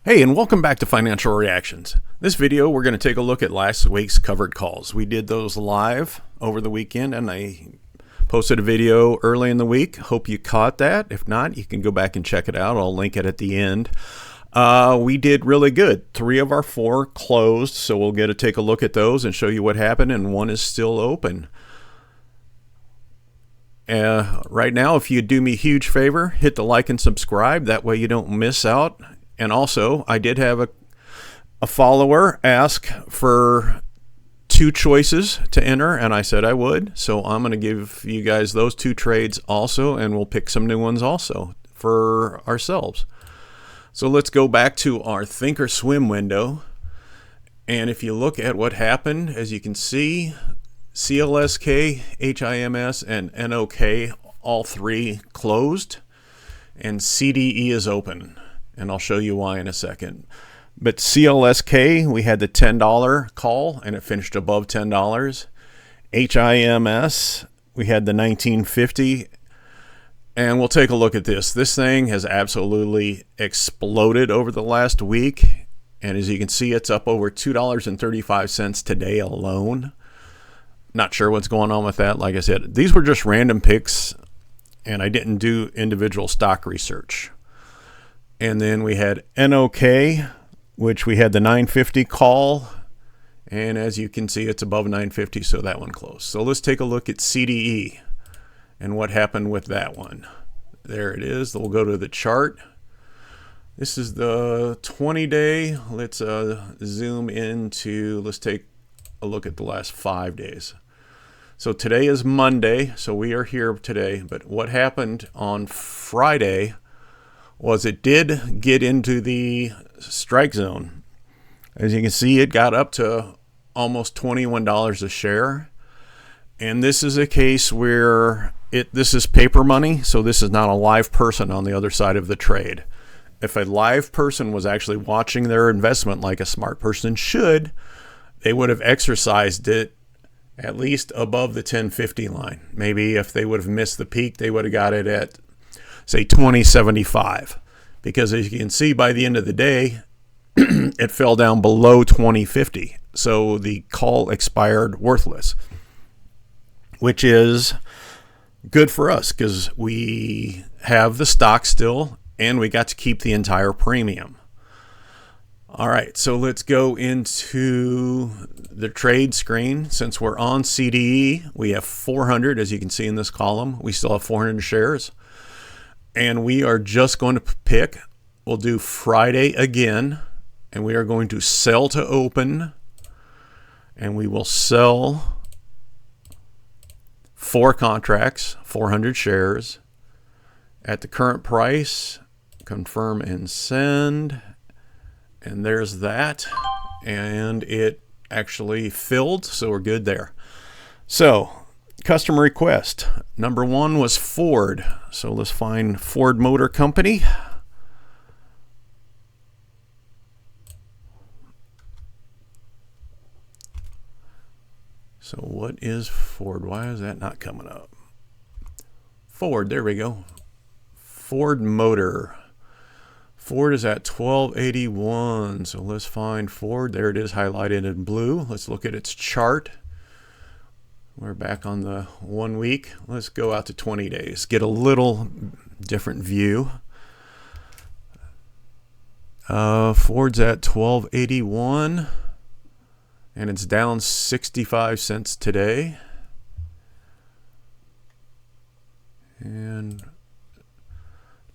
Hey, and welcome back to Financial Reactions. This video, we're going to take a look at last week's covered calls. We did those live over the weekend, and I posted a video early in the week. Hope you caught that. If not, you can go back and check it out. I'll link it at the end. We did really good. 3 of our 4 closed, so we'll get to take a look at those and show you what happened, and 1 is still open. Right now, if you do me a huge favor, hit the like and subscribe. That way you don't miss out. And also, I did have a follower ask for 2 choices to enter, and I said I would. So I'm going to give you guys those 2 trades also, and we'll pick some new ones also for ourselves. So let's go back to our Thinkorswim window. And if you look at what happened, as you can see, CLSK, HIMS, and NOK, all 3 closed, and CDE is open. And I'll show you why in a second. But CLSK, we had the $10 call, and it finished above $10. HIMS, we had the $19.50. And we'll take a look at this. This thing has absolutely exploded over the last week. And as you can see, it's up over $2.35 today alone. Not sure what's going on with that. Like I said, these were just random picks, and I didn't do individual stock research. And then we had NOK, which we had the 950 call. And as you can see, it's above 950, so that one closed. So let's take a look at CDE and what happened with that one. There it is. We'll go to the chart. This is the 20-day. Let's zoom into, let's take a look at the last 5 days. So today is Monday, so we are here today. But what happened on Friday was it did get into the strike zone. As you can see, it got up to almost $21 a share. And this is a case where this is paper money, so this is not a live person on the other side of the trade. If a live person was actually watching their investment like a smart person should, they would have exercised it at least above the 1050 line. Maybe if they would have missed the peak, they would have got it at, say, 2075, because as you can see, by the end of the day, it fell down below 2050. So the call expired worthless, which is good for us because we have the stock still and we got to keep the entire premium. All right, so let's go into the trade screen. Since we're on CDE, we have 400, as you can see in this column. We still have 400 shares. And we are just going to pick, we'll do Friday again, and we are going to sell to open, and we will sell 4 contracts, 400 shares, at the current price, confirm and send, and there's that, and it actually filled, so we're good there. So, customer request. Number 1 was Ford. So let's find Ford Motor Company. So what is Ford? Why is that not coming up? Ford, there we go. Ford Motor. Ford is at 1281. So let's find Ford. There it is, highlighted in blue. Let's look at its chart. We're back on the 1 week. Let's go out to 20 days. Get a little different view. Ford's at 1281, and it's down 65 cents today. And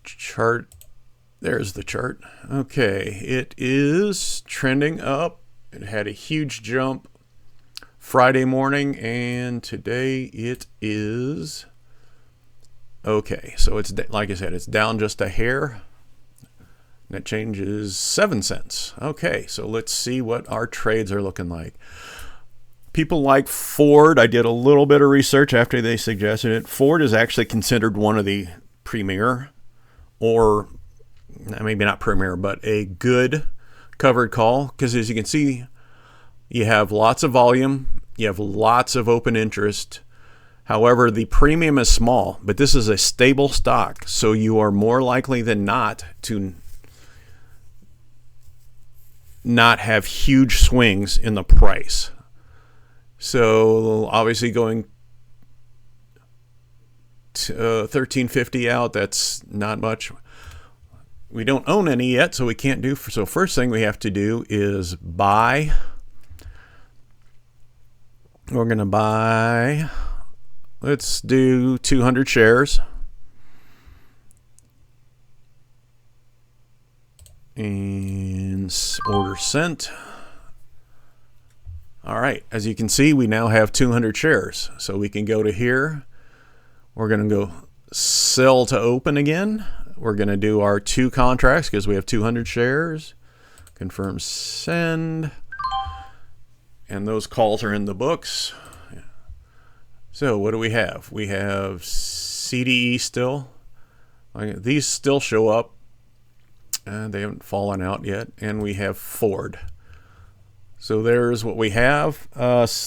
chart, there's the chart. Okay, it is trending up. It had a huge jump Friday morning, and today it is okay. So it's, like I said, it's down just a hair. That changes 7 cents. Okay, so let's see what our trades are looking like. People like Ford. I did a little bit of research after they suggested it. Ford is actually considered one of the premier, or maybe not premier, but a good covered call, because as you can see, you have lots of volume, you have lots of open interest. However, the premium is small, but this is a stable stock, so you are more likely than not to not have huge swings in the price. So obviously going to, 1350 out, that's not much. We don't own any yet, so we can't do. So first thing we have to do is buy. We're going to buy, let's do 200 shares. And order sent. All right, as you can see, we now have 200 shares. So we can go to here. We're going to go sell to open again. We're going to do our 2 contracts because we have 200 shares. Confirm send. And those calls are in the books. So what do we have? We have CDE still. These still show up. They haven't fallen out yet. And we have Ford. So there's what we have.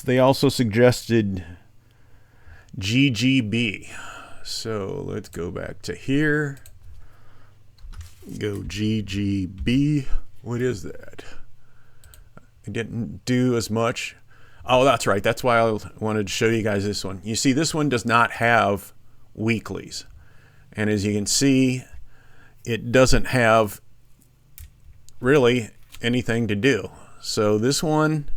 They also suggested GGB. So let's go back to here. Go GGB. What is that? I didn't do as much. Oh, that's right. That's why I wanted to show you guys this one. You see, this one does not have weeklies. And as you can see, it doesn't have really anything to do. So this one,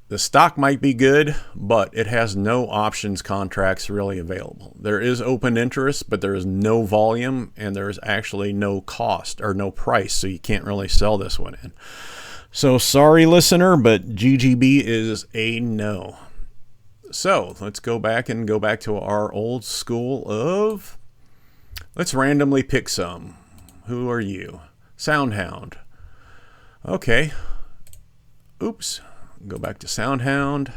the stock might be good, but it has no options contracts really available. There is open interest, but there is no volume, and there is actually no cost or no price, so you can't really sell this one in. So sorry, listener, but GGB is a no. So let's go back to our old school of, let's randomly pick some. Who are you? Soundhound. Okay. Oops. Go back to Soundhound.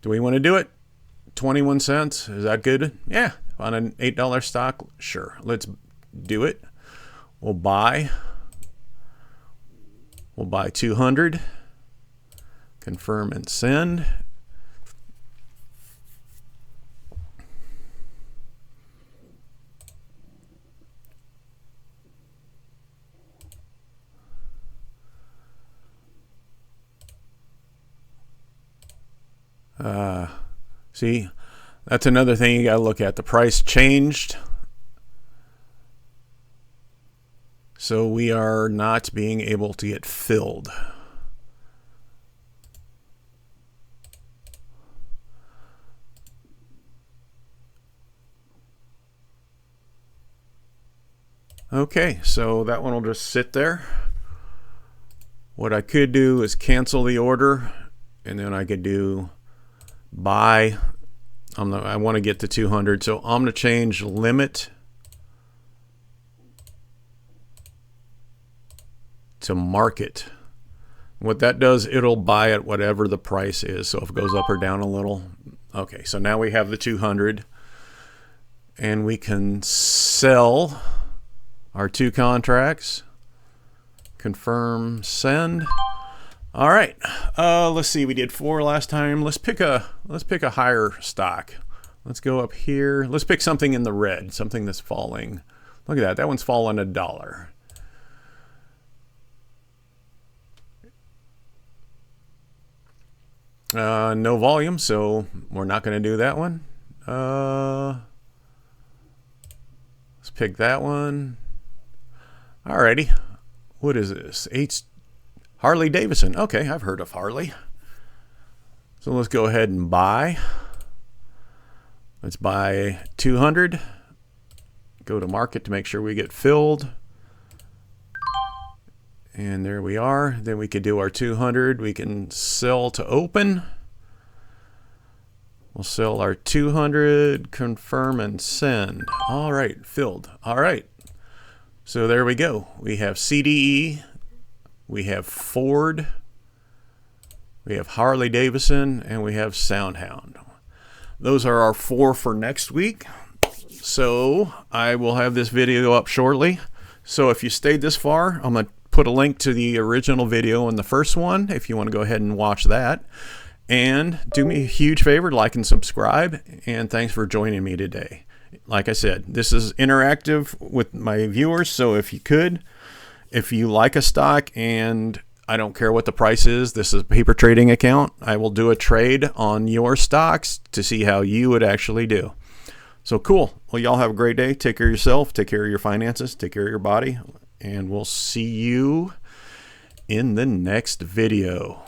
Do we want to do it? 21 cents. Is that good? Yeah. On an $8 stock? Sure. Let's do it. We'll buy 200. Confirm and send. See, that's another thing you got to look at. The price changed. So we are not being able to get filled. Okay, so that one will just sit there. What I could do is cancel the order, and then I could do buy. I want to get to 200, so I'm going to change limit to market. What that does, it'll buy at whatever the price is. So if it goes up or down a little. Okay, so now we have the 200, and we can sell our 2 contracts. Confirm send. All right, let's see. We did 4 last time. Let's pick a higher stock. Let's go up here. Let's pick something in the red, something that's falling. Look at that. That one's fallen $1. No volume, so we're not going to do that one. Let's pick that one. Alrighty. What is this? Harley Davidson. Okay, I've heard of Harley. So let's go ahead and buy. Let's buy 200. Go to market to make sure we get filled. And there we are. Then we could do our 200. We can sell to open. We'll sell our 200, confirm and send. All right, filled. All right. So there we go. We have CDE. We have Ford, we have Harley Davidson, and we have Soundhound. Those are our 4 for next week. So I will have this video up shortly. So if you stayed this far, I'm going to put a link to the original video in the first one if you want to go ahead and watch that. And do me a huge favor, like and subscribe. And thanks for joining me today. like I said, this is interactive with my viewers. So if you like a stock, and I don't care what the price is, this is a paper trading account, I will do a trade on your stocks to see how you would actually do. So cool. Well, y'all have a great day. Take care of yourself. Take care of your finances. Take care of your body. And we'll see you in the next video.